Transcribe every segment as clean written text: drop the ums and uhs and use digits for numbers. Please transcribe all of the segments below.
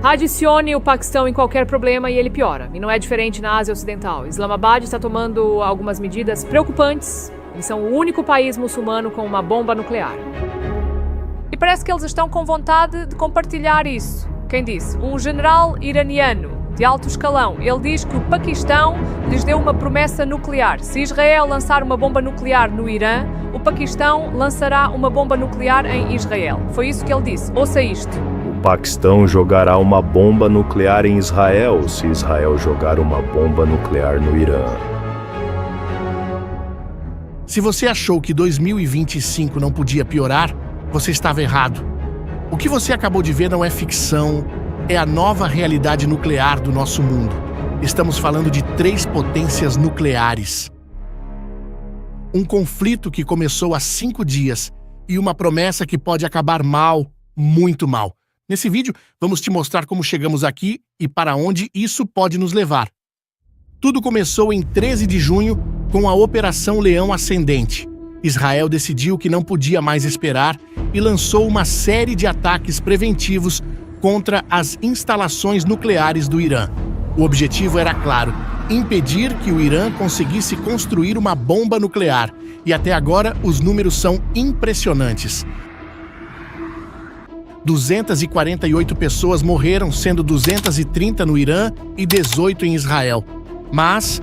Adicione o Paquistão em qualquer problema e ele piora. E não é diferente na Ásia Ocidental. Islamabad está tomando algumas medidas preocupantes. Eles são o único país muçulmano com uma bomba nuclear. E parece que eles estão com vontade de compartilhar isso. Quem disse? Um general iraniano de alto escalão. Ele diz que o Paquistão lhes deu uma promessa nuclear. Se Israel lançar uma bomba nuclear no Irã, o Paquistão lançará uma bomba nuclear em Israel. Foi isso que ele disse. Ouça isto. O Paquistão jogará uma bomba nuclear em Israel se Israel jogar uma bomba nuclear no Irã. Se você achou que 2025 não podia piorar, você estava errado. O que você acabou de ver não é ficção, é a nova realidade nuclear do nosso mundo. Estamos falando de 3 potências nucleares. Um conflito que começou há 5 dias e uma promessa que pode acabar mal, muito mal. Nesse vídeo, vamos te mostrar como chegamos aqui e para onde isso pode nos levar. Tudo começou em 13 de junho com a Operação Leão Ascendente. Israel decidiu que não podia mais esperar e lançou uma série de ataques preventivos contra as instalações nucleares do Irã. O objetivo era claro: impedir que o Irã conseguisse construir uma bomba nuclear. E até agora, os números são impressionantes. 248 pessoas morreram, sendo 230 no Irã e 18 em Israel. Mas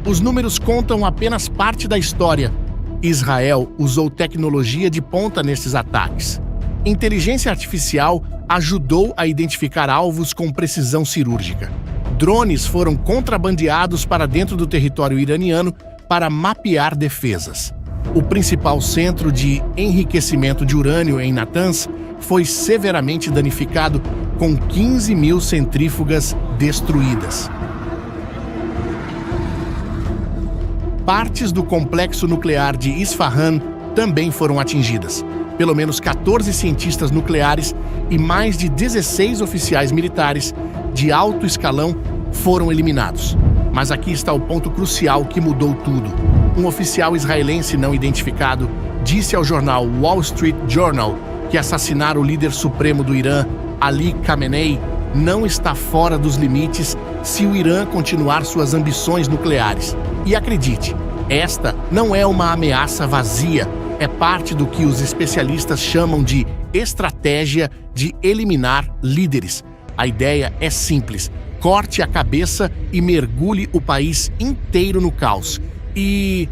os números contam apenas parte da história. Israel usou tecnologia de ponta nesses ataques. Inteligência artificial ajudou a identificar alvos com precisão cirúrgica. Drones foram contrabandeados para dentro do território iraniano para mapear defesas. O principal centro de enriquecimento de urânio em Natanz foi severamente danificado, com 15 mil centrífugas destruídas. Partes do complexo nuclear de Isfahan também foram atingidas. Pelo menos 14 cientistas nucleares e mais de 16 oficiais militares de alto escalão foram eliminados. Mas aqui está o ponto crucial que mudou tudo. Um oficial israelense não identificado disse ao jornal Wall Street Journal que assassinar o líder supremo do Irã, Ali Khamenei, não está fora dos limites se o Irã continuar suas ambições nucleares. E acredite, esta não é uma ameaça vazia, é parte do que os especialistas chamam de estratégia de eliminar líderes. A ideia é simples: corte a cabeça e mergulhe o país inteiro no caos. E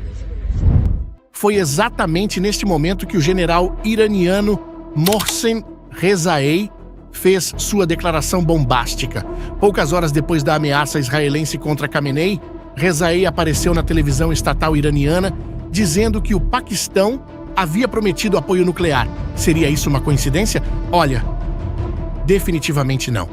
foi exatamente neste momento que o general iraniano Mohsen Rezaei fez sua declaração bombástica. Poucas horas depois da ameaça israelense contra Khamenei, Rezaei apareceu na televisão estatal iraniana dizendo que o Paquistão havia prometido apoio nuclear. Seria isso uma coincidência? Olha, definitivamente não.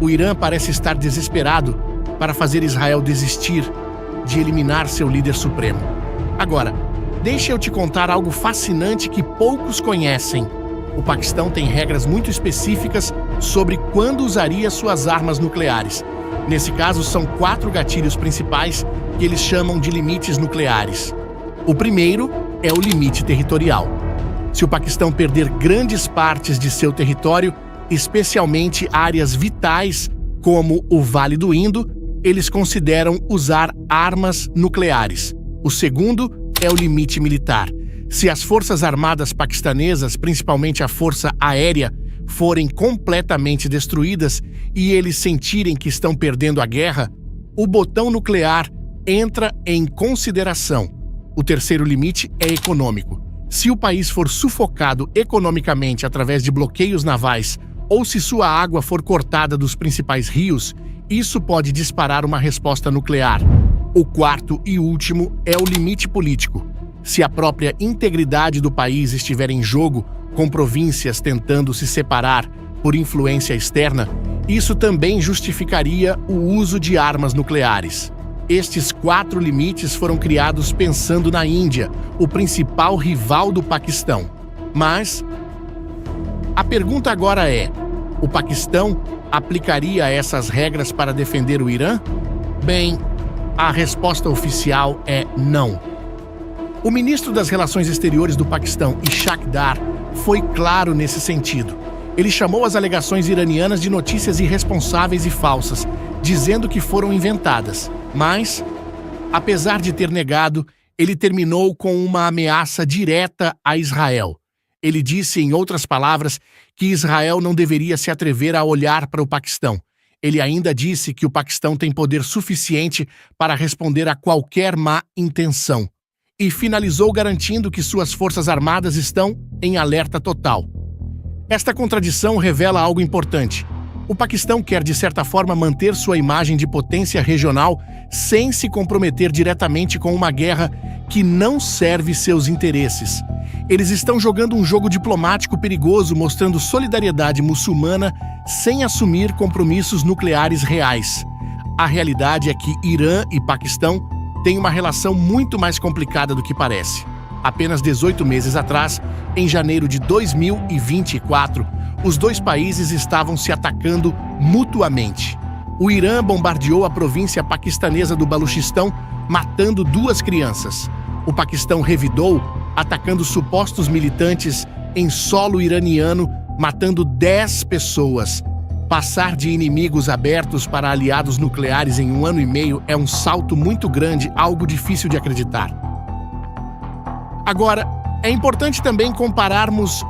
O Irã parece estar desesperado para fazer Israel desistir de eliminar seu líder supremo. Agora, deixa eu te contar algo fascinante que poucos conhecem. O Paquistão tem regras muito específicas sobre quando usaria suas armas nucleares. Nesse caso, são 4 gatilhos principais que eles chamam de limites nucleares. O primeiro é o limite territorial. Se o Paquistão perder grandes partes de seu território, especialmente áreas vitais como o Vale do Indo, eles consideram usar armas nucleares. O segundo é o limite militar. Se as forças armadas paquistanesas, principalmente a força aérea, forem completamente destruídas e eles sentirem que estão perdendo a guerra, o botão nuclear entra em consideração. O terceiro limite é econômico. Se o país for sufocado economicamente através de bloqueios navais ou se sua água for cortada dos principais rios, isso pode disparar uma resposta nuclear. O quarto e último é o limite político. Se a própria integridade do país estiver em jogo, com províncias tentando se separar por influência externa, isso também justificaria o uso de armas nucleares. Estes 4 limites foram criados pensando na Índia, o principal rival do Paquistão. Mas a pergunta agora é: o Paquistão aplicaria essas regras para defender o Irã? Bem, a resposta oficial é não. O ministro das Relações Exteriores do Paquistão, Ishaq Dar, foi claro nesse sentido. Ele chamou as alegações iranianas de notícias irresponsáveis e falsas, dizendo que foram inventadas. Mas, apesar de ter negado, ele terminou com uma ameaça direta a Israel. Ele disse, em outras palavras, que Israel não deveria se atrever a olhar para o Paquistão. Ele ainda disse que o Paquistão tem poder suficiente para responder a qualquer má intenção. E finalizou garantindo que suas forças armadas estão em alerta total. Esta contradição revela algo importante. O Paquistão quer, de certa forma, manter sua imagem de potência regional sem se comprometer diretamente com uma guerra que não serve seus interesses. Eles estão jogando um jogo diplomático perigoso, mostrando solidariedade muçulmana sem assumir compromissos nucleares reais. A realidade é que Irã e Paquistão têm uma relação muito mais complicada do que parece. Apenas 18 meses atrás, em janeiro de 2024, os dois países estavam se atacando mutuamente. O Irã bombardeou a província paquistanesa do Baluchistão, matando 2 crianças. O Paquistão revidou, atacando supostos militantes em solo iraniano, matando 10 pessoas. Passar de inimigos abertos para aliados nucleares em 1 ano e meio é um salto muito grande, algo difícil de acreditar. Agora, é importante também compararmos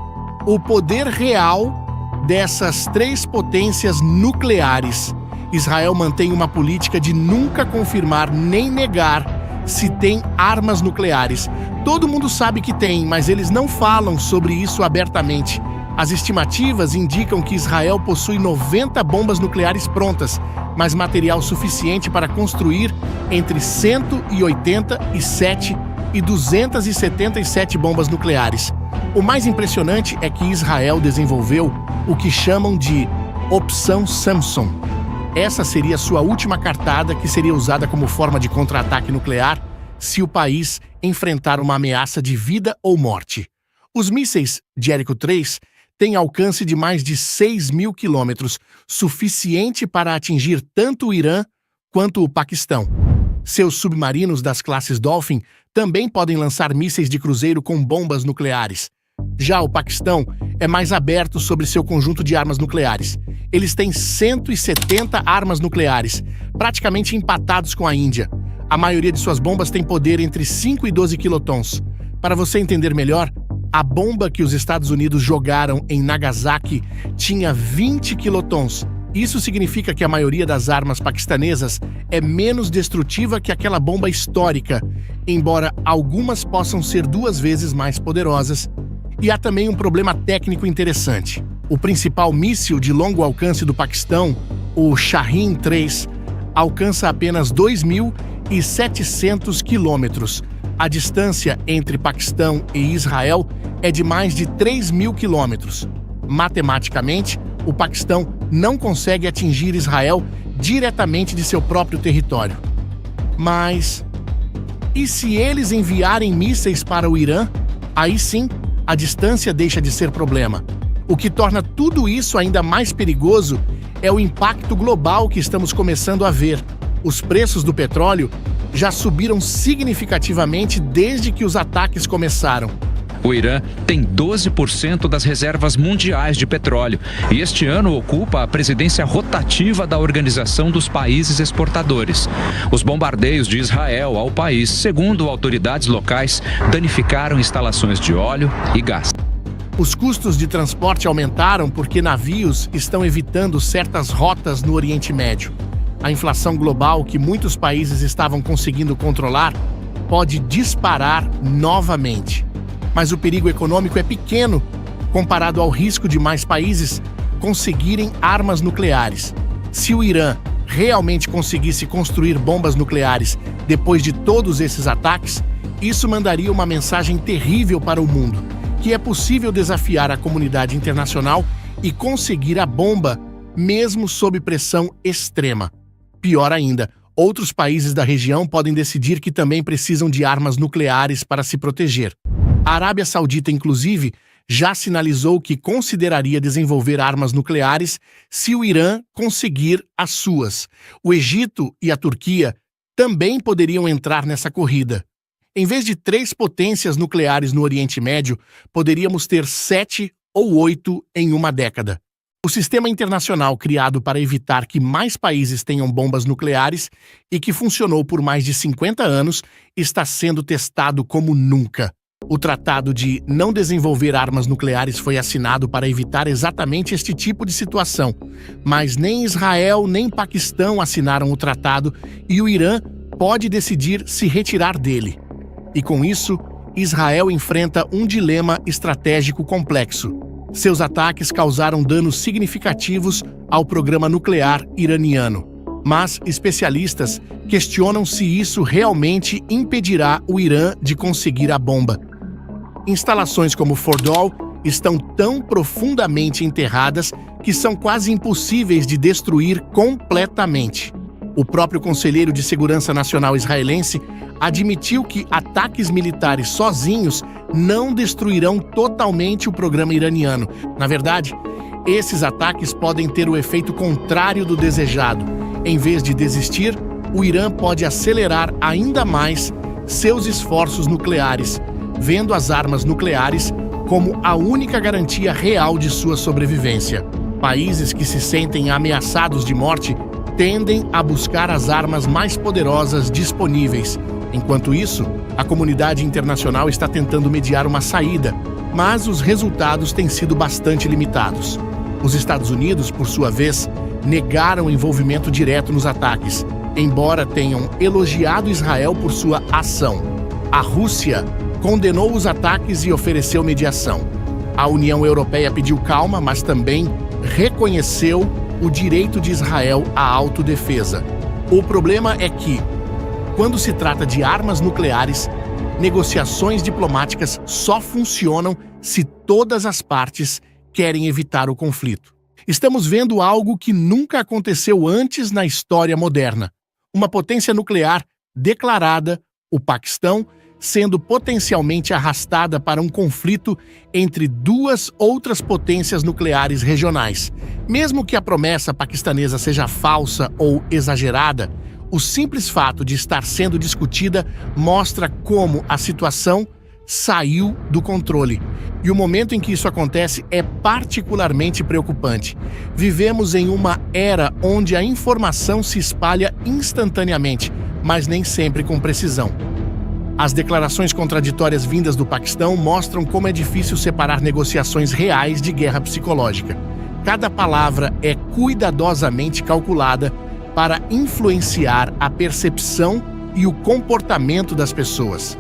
o poder real dessas 3 potências nucleares. Israel mantém uma política de nunca confirmar nem negar se tem armas nucleares. Todo mundo sabe que tem, mas eles não falam sobre isso abertamente. As estimativas indicam que Israel possui 90 bombas nucleares prontas, mas material suficiente para construir entre 187 e 277 bombas nucleares. O mais impressionante é que Israel desenvolveu o que chamam de Opção Samson. Essa seria sua última cartada, que seria usada como forma de contra-ataque nuclear se o país enfrentar uma ameaça de vida ou morte. Os mísseis Jericho-3 têm alcance de mais de 6.000 quilômetros, suficiente para atingir tanto o Irã quanto o Paquistão. Seus submarinos das classes Dolphin também podem lançar mísseis de cruzeiro com bombas nucleares. Já o Paquistão é mais aberto sobre seu conjunto de armas nucleares. Eles têm 170 armas nucleares, praticamente empatados com a Índia. A maioria de suas bombas tem poder entre 5 e 12 quilotons. Para você entender melhor, a bomba que os Estados Unidos jogaram em Nagasaki tinha 20 quilotons. Isso significa que a maioria das armas paquistanesas é menos destrutiva que aquela bomba histórica, embora algumas possam ser 2 vezes mais poderosas. E há também um problema técnico interessante. O principal míssil de longo alcance do Paquistão, o Shahin-3, alcança apenas 2.700 quilômetros. A distância entre Paquistão e Israel é de mais de 3.000 quilômetros. Matematicamente, o Paquistão não consegue atingir Israel diretamente de seu próprio território. Mas, e se eles enviarem mísseis para o Irã? Aí sim, a distância deixa de ser problema. O que torna tudo isso ainda mais perigoso é o impacto global que estamos começando a ver. Os preços do petróleo já subiram significativamente desde que os ataques começaram. O Irã tem 12% das reservas mundiais de petróleo e este ano ocupa a presidência rotativa da Organização dos Países Exportadores. Os bombardeios de Israel ao país, segundo autoridades locais, danificaram instalações de óleo e gás. Os custos de transporte aumentaram porque navios estão evitando certas rotas no Oriente Médio. A inflação global, que muitos países estavam conseguindo controlar, pode disparar novamente. Mas o perigo econômico é pequeno comparado ao risco de mais países conseguirem armas nucleares. Se o Irã realmente conseguisse construir bombas nucleares depois de todos esses ataques, isso mandaria uma mensagem terrível para o mundo, que é possível desafiar a comunidade internacional e conseguir a bomba, mesmo sob pressão extrema. Pior ainda, outros países da região podem decidir que também precisam de armas nucleares para se proteger. A Arábia Saudita, inclusive, já sinalizou que consideraria desenvolver armas nucleares se o Irã conseguir as suas. O Egito e a Turquia também poderiam entrar nessa corrida. Em vez de 3 potências nucleares no Oriente Médio, poderíamos ter 7 ou 8 em uma década. O sistema internacional criado para evitar que mais países tenham bombas nucleares e que funcionou por mais de 50 anos está sendo testado como nunca. O Tratado de Não Desenvolver Armas Nucleares foi assinado para evitar exatamente este tipo de situação, mas nem Israel nem Paquistão assinaram o tratado e o Irã pode decidir se retirar dele. E com isso, Israel enfrenta um dilema estratégico complexo. Seus ataques causaram danos significativos ao programa nuclear iraniano, mas especialistas questionam se isso realmente impedirá o Irã de conseguir a bomba. Instalações como Fordow estão tão profundamente enterradas que são quase impossíveis de destruir completamente. O próprio conselheiro de Segurança Nacional israelense admitiu que ataques militares sozinhos não destruirão totalmente o programa iraniano. Na verdade, esses ataques podem ter o efeito contrário do desejado. Em vez de desistir, o Irã pode acelerar ainda mais seus esforços nucleares, vendo as armas nucleares como a única garantia real de sua sobrevivência. Países que se sentem ameaçados de morte tendem a buscar as armas mais poderosas disponíveis. Enquanto isso, a comunidade internacional está tentando mediar uma saída, mas os resultados têm sido bastante limitados. Os Estados Unidos, por sua vez, negaram envolvimento direto nos ataques, embora tenham elogiado Israel por sua ação. A Rússia condenou os ataques e ofereceu mediação. A União Europeia pediu calma, mas também reconheceu o direito de Israel à autodefesa. O problema é que, quando se trata de armas nucleares, negociações diplomáticas só funcionam se todas as partes querem evitar o conflito. Estamos vendo algo que nunca aconteceu antes na história moderna. Uma potência nuclear declarada, o Paquistão, sendo potencialmente arrastada para um conflito entre duas outras potências nucleares regionais. Mesmo que a promessa paquistanesa seja falsa ou exagerada, o simples fato de estar sendo discutida mostra como a situação saiu do controle. E o momento em que isso acontece é particularmente preocupante. Vivemos em uma era onde a informação se espalha instantaneamente, mas nem sempre com precisão. As declarações contraditórias vindas do Paquistão mostram como é difícil separar negociações reais de guerra psicológica. Cada palavra é cuidadosamente calculada para influenciar a percepção e o comportamento das pessoas.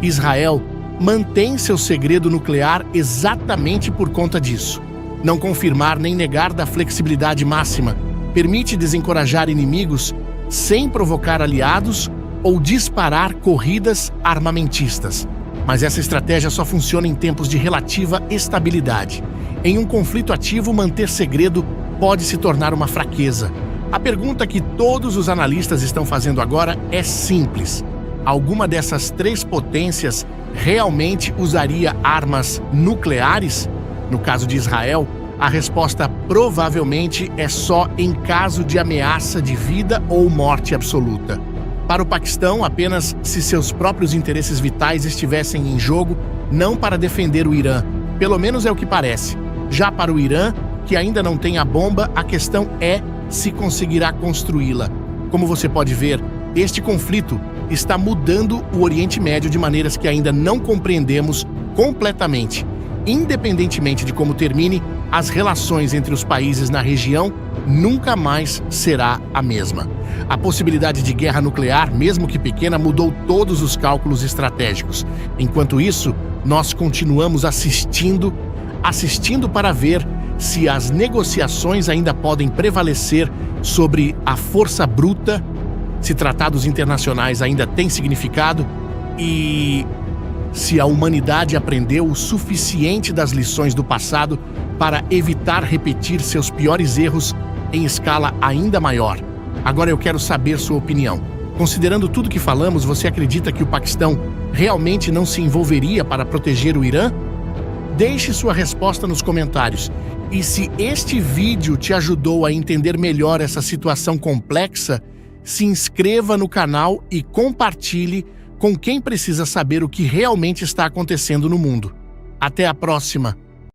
Israel mantém seu segredo nuclear exatamente por conta disso. Não confirmar nem negar da flexibilidade máxima permite desencorajar inimigos sem provocar aliados ou disparar corridas armamentistas. Mas essa estratégia só funciona em tempos de relativa estabilidade. Em um conflito ativo, manter segredo pode se tornar uma fraqueza. A pergunta que todos os analistas estão fazendo agora é simples. Alguma dessas três potências realmente usaria armas nucleares? No caso de Israel, a resposta provavelmente é só em caso de ameaça de vida ou morte absoluta. Para o Paquistão, apenas se seus próprios interesses vitais estivessem em jogo, não para defender o Irã. Pelo menos é o que parece. Já para o Irã, que ainda não tem a bomba, a questão é se conseguirá construí-la. Como você pode ver, este conflito está mudando o Oriente Médio de maneiras que ainda não compreendemos completamente. Independentemente de como termine, as relações entre os países na região nunca mais será a mesma. A possibilidade de guerra nuclear, mesmo que pequena, mudou todos os cálculos estratégicos. Enquanto isso, nós continuamos assistindo para ver se as negociações ainda podem prevalecer sobre a força bruta, se tratados internacionais ainda têm significado e se a humanidade aprendeu o suficiente das lições do passado para evitar repetir seus piores erros em escala ainda maior. Agora eu quero saber sua opinião. Considerando tudo que falamos, você acredita que o Paquistão realmente não se envolveria para proteger o Irã? Deixe sua resposta nos comentários. E se este vídeo te ajudou a entender melhor essa situação complexa, se inscreva no canal e compartilhe com quem precisa saber o que realmente está acontecendo no mundo. Até a próxima!